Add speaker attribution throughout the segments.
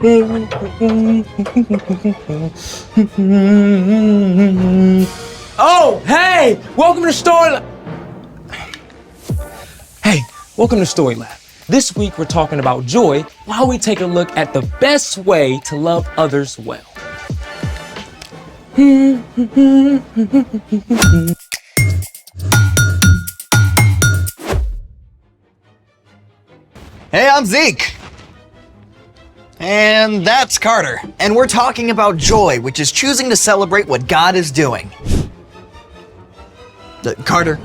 Speaker 1: Oh, hey! Welcome to Story Lab. Hey, welcome to Story Lab. This week we're talking about joy while we take a look at the best way to love others well.
Speaker 2: Hey, I'm Zeke. And that's Carter. And we're talking about joy, which is choosing to celebrate what God is doing. Carter.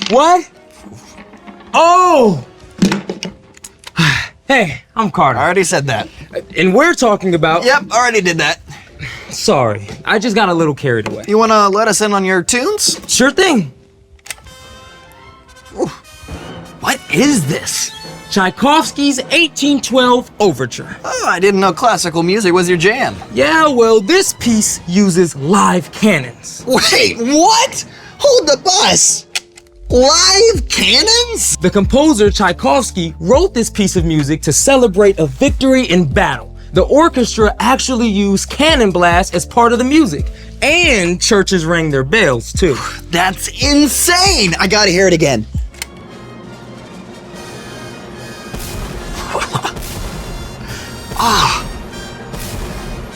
Speaker 1: What? Oh! Hey, I'm Carter.
Speaker 2: I already said that.
Speaker 1: And we're talking about...
Speaker 2: Yep, already did that.
Speaker 1: Sorry, I just got a little carried away.
Speaker 2: You wanna let us in on your tunes?
Speaker 1: Sure thing.
Speaker 2: Ooh. What is this?
Speaker 1: Tchaikovsky's 1812 Overture.
Speaker 2: Oh, I didn't know classical music was your jam.
Speaker 1: Yeah, well, this piece uses live cannons.
Speaker 2: Wait, what? Hold the bus! Live cannons?
Speaker 1: The composer Tchaikovsky wrote this piece of music to celebrate a victory in battle. The orchestra actually used cannon blasts as part of the music. And churches rang their bells, too.
Speaker 2: That's insane! I gotta hear it again.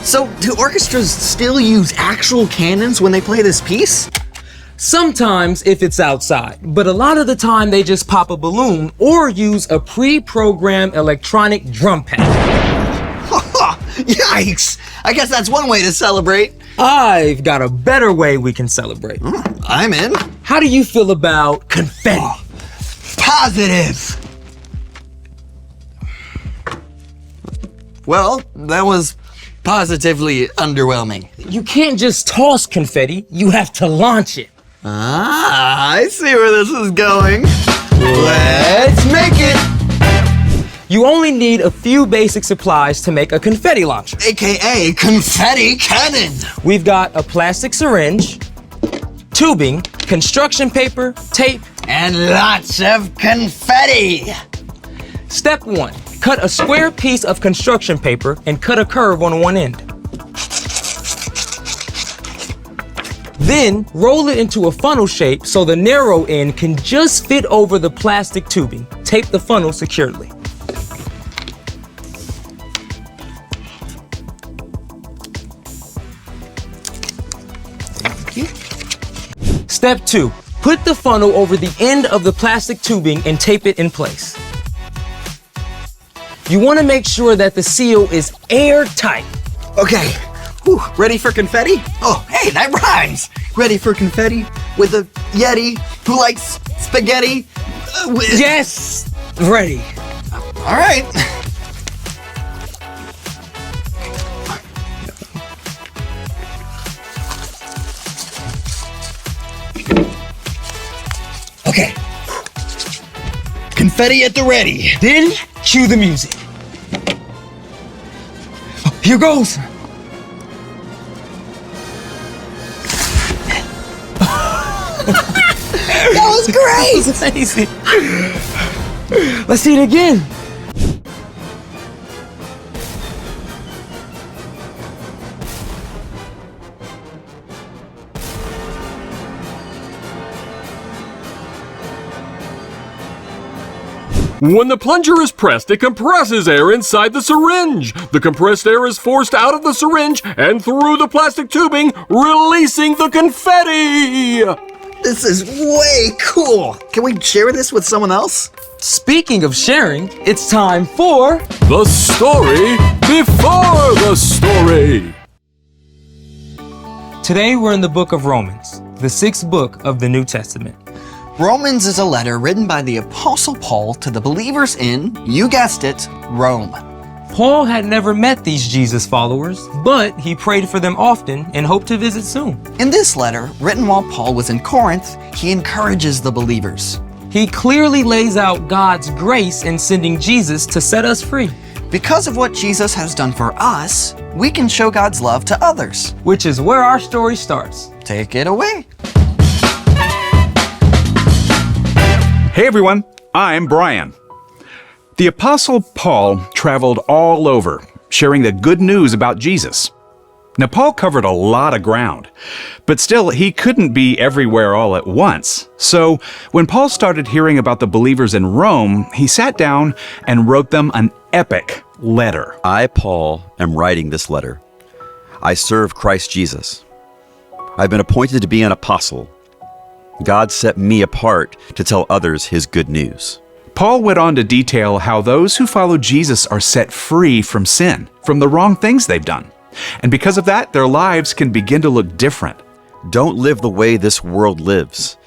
Speaker 2: So, do orchestras still use actual cannons when they play this piece?
Speaker 1: Sometimes if it's outside, but a lot of the time they just pop a balloon or use a pre-programmed electronic drum pad.
Speaker 2: Yikes! I guess that's one way to celebrate.
Speaker 1: I've got a better way we can celebrate.
Speaker 2: I'm in.
Speaker 1: How do you feel about confetti?
Speaker 2: Positive! Well, that was positively underwhelming.
Speaker 1: You can't just toss confetti, you have to launch it.
Speaker 2: Ah, I see where this is going. Let's make it!
Speaker 1: You only need a few basic supplies to make a confetti launcher.
Speaker 2: AKA confetti cannon.
Speaker 1: We've got a plastic syringe, tubing, construction paper, tape,
Speaker 2: and lots of confetti.
Speaker 1: Step 1. Cut a square piece of construction paper and cut a curve on one end. Then roll it into a funnel shape so the narrow end can just fit over the plastic tubing. Tape the funnel securely. Thank you. Step 2. Put the funnel over the end of the plastic tubing and tape it in place. You want to make sure that the seal is airtight.
Speaker 2: Okay, whew, ready for confetti? Oh, hey, that rhymes. Ready for confetti with a Yeti who likes spaghetti?
Speaker 1: Yes, ready.
Speaker 2: All right. Okay. Confetti at the ready.
Speaker 1: Then cue the music. Here goes.
Speaker 2: That was great.
Speaker 1: That was amazing. Let's see it again.
Speaker 3: When the plunger is pressed, it compresses air inside the syringe. The compressed air is forced out of the syringe and through the plastic tubing, releasing the confetti!
Speaker 2: This is way cool. Can we share this with someone else?
Speaker 1: Speaking of sharing, it's time for...
Speaker 3: The story before the story!
Speaker 1: Today we're in the book of Romans, the 6th book of the New Testament.
Speaker 2: Romans is a letter written by the Apostle Paul to the believers in, you guessed it, Rome.
Speaker 1: Paul had never met these Jesus followers, but he prayed for them often and hoped to visit soon.
Speaker 2: In this letter, written while Paul was in Corinth, he encourages the believers.
Speaker 1: He clearly lays out God's grace in sending Jesus to set us free.
Speaker 2: Because of what Jesus has done for us, we can show God's love to others.
Speaker 1: Which is where our story starts.
Speaker 2: Take it away.
Speaker 4: Hey everyone, I'm Brian. The Apostle Paul traveled all over, sharing the good news about Jesus. Now, Paul covered a lot of ground, but still, he couldn't be everywhere all at once. So, when Paul started hearing about the believers in Rome, he sat down and wrote them an epic letter.
Speaker 5: I, Paul, am writing this letter. I serve Christ Jesus. I've been appointed to be an apostle. God set me apart to tell others his good news.
Speaker 4: Paul went on to detail how those who follow Jesus are set free from sin, from the wrong things they've done. And because of that, their lives can begin to look different.
Speaker 5: Don't live the way this world lives.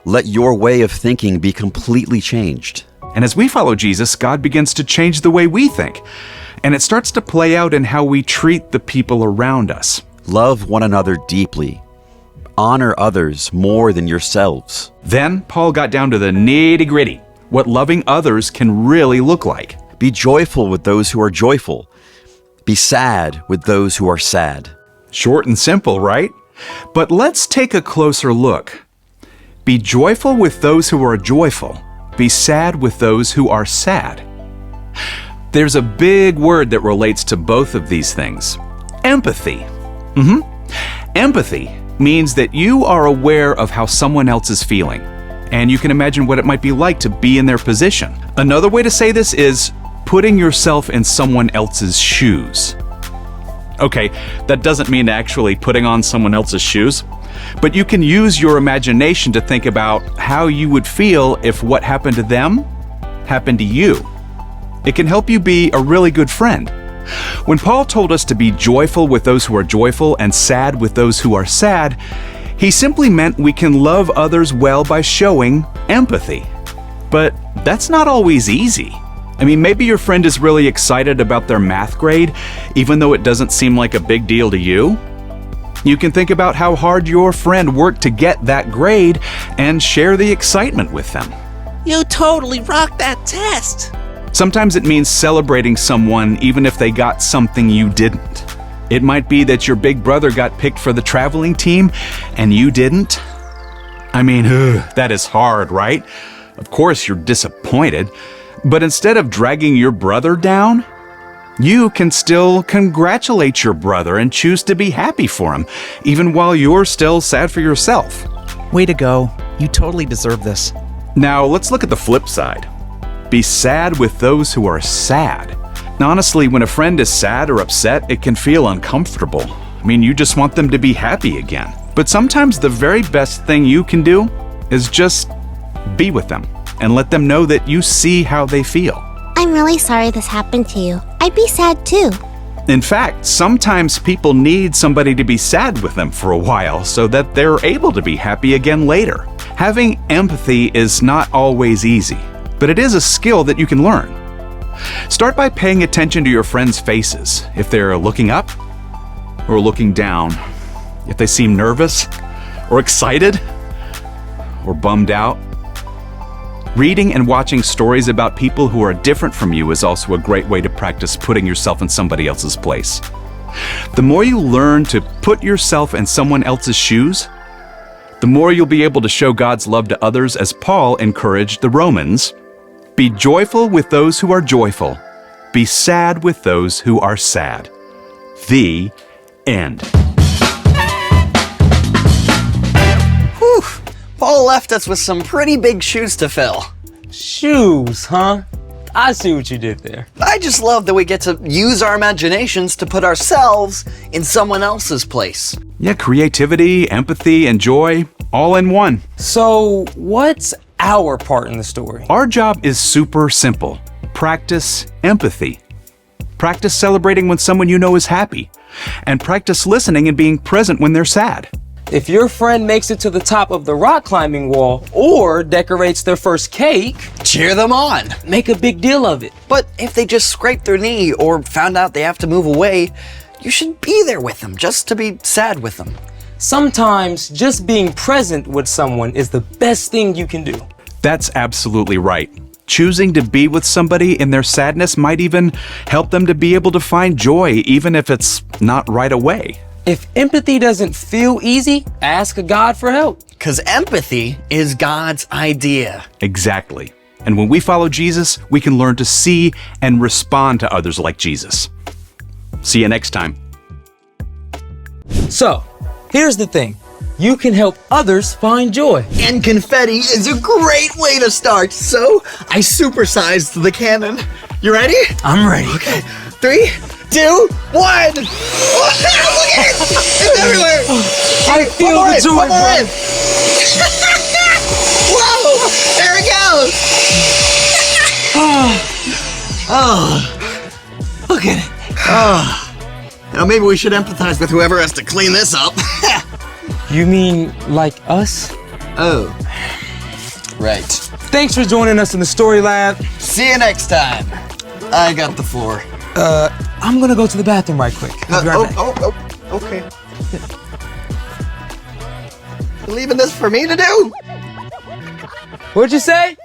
Speaker 5: Let your way of thinking be completely changed.
Speaker 4: And as we follow Jesus, God begins to change the way we think. And it starts to play out in how we treat the people around us.
Speaker 5: Love one another deeply. Honor others more than yourselves.
Speaker 4: Then Paul got down to the nitty-gritty, what loving others can really look like.
Speaker 5: Be joyful with those who are joyful. Be sad with those who are sad.
Speaker 4: Short and simple, right? But let's take a closer look. Be joyful with those who are joyful. Be sad with those who are sad. There's a big word that relates to both of these things. Empathy. Empathy means that you are aware of how someone else is feeling, and you can imagine what it might be like to be in their position. Another way to say this is putting yourself in someone else's shoes. Okay, that doesn't mean actually putting on someone else's shoes, but you can use your imagination to think about how you would feel if what happened to them happened to you. It can help you be a really good friend. When Paul told us to be joyful with those who are joyful and sad with those who are sad, he simply meant we can love others well by showing empathy. But that's not always easy. I mean, maybe your friend is really excited about their math grade, even though it doesn't seem like a big deal to you. You can think about how hard your friend worked to get that grade and share the excitement with them.
Speaker 6: You totally rocked that test.
Speaker 4: Sometimes it means celebrating someone even if they got something you didn't. It might be that your big brother got picked for the traveling team and you didn't. I mean, that is hard, right? Of course you're disappointed, but instead of dragging your brother down, you can still congratulate your brother and choose to be happy for him, even while you're still sad for yourself.
Speaker 6: Way to go. You totally deserve this.
Speaker 4: Now, let's look at the flip side. Be sad with those who are sad. Now, honestly, when a friend is sad or upset, it can feel uncomfortable. I mean, you just want them to be happy again. But sometimes the very best thing you can do is just be with them and let them know that you see how they feel.
Speaker 7: I'm really sorry this happened to you. I'd be sad too.
Speaker 4: In fact, sometimes people need somebody to be sad with them for a while so that they're able to be happy again later. Having empathy is not always easy, but it is a skill that you can learn. Start by paying attention to your friends' faces. If they're looking up or looking down, if they seem nervous or excited or bummed out. Reading and watching stories about people who are different from you is also a great way to practice putting yourself in somebody else's place. The more you learn to put yourself in someone else's shoes, the more you'll be able to show God's love to others, as Paul encouraged the Romans. Be joyful with those who are joyful. Be sad with those who are sad. The end.
Speaker 2: Whew. Paul left us with some pretty big shoes to fill.
Speaker 1: Shoes, huh? I see what you did there.
Speaker 2: I just love that we get to use our imaginations to put ourselves in someone else's place.
Speaker 4: Yeah, creativity, empathy, and joy, all in one.
Speaker 1: So, what's our part in the story?
Speaker 4: Our job is super simple. Practice empathy. Practice celebrating when someone you know is happy. And practice listening and being present when they're sad.
Speaker 1: If your friend makes it to the top of the rock climbing wall or decorates their first cake,
Speaker 2: Cheer them on.
Speaker 1: make a big deal of it.
Speaker 2: But if they just scraped their knee or found out they have to move away, you should be there with them just to be sad with them.
Speaker 1: Sometimes just being present with someone is the best thing you can do.
Speaker 4: That's absolutely right. Choosing to be with somebody in their sadness might even help them to be able to find joy, even if it's not right away.
Speaker 1: If empathy doesn't feel easy, ask God for help.
Speaker 2: Because empathy is God's idea.
Speaker 4: Exactly. And when we follow Jesus, we can learn to see and respond to others like Jesus. See you next time.
Speaker 1: So, here's the thing. You can help others find joy.
Speaker 2: And confetti is a great way to start, so I supersized the cannon. You ready?
Speaker 1: I'm ready.
Speaker 2: Okay, 3, 2, 1. Look at it! It's everywhere!
Speaker 1: I feel the joy,
Speaker 2: One more
Speaker 1: bro.
Speaker 2: in. Whoa! There it goes! Oh, look at it. Oh. Now maybe we should empathize with whoever has to clean this up.
Speaker 1: You mean like us?
Speaker 2: Oh. Right.
Speaker 1: Thanks for joining us in the Story Lab.
Speaker 2: See you next time. I got the floor.
Speaker 1: I'm gonna go to the bathroom right quick. I'll be right back.
Speaker 2: Okay. Leaving this for me to do?
Speaker 1: What'd you say?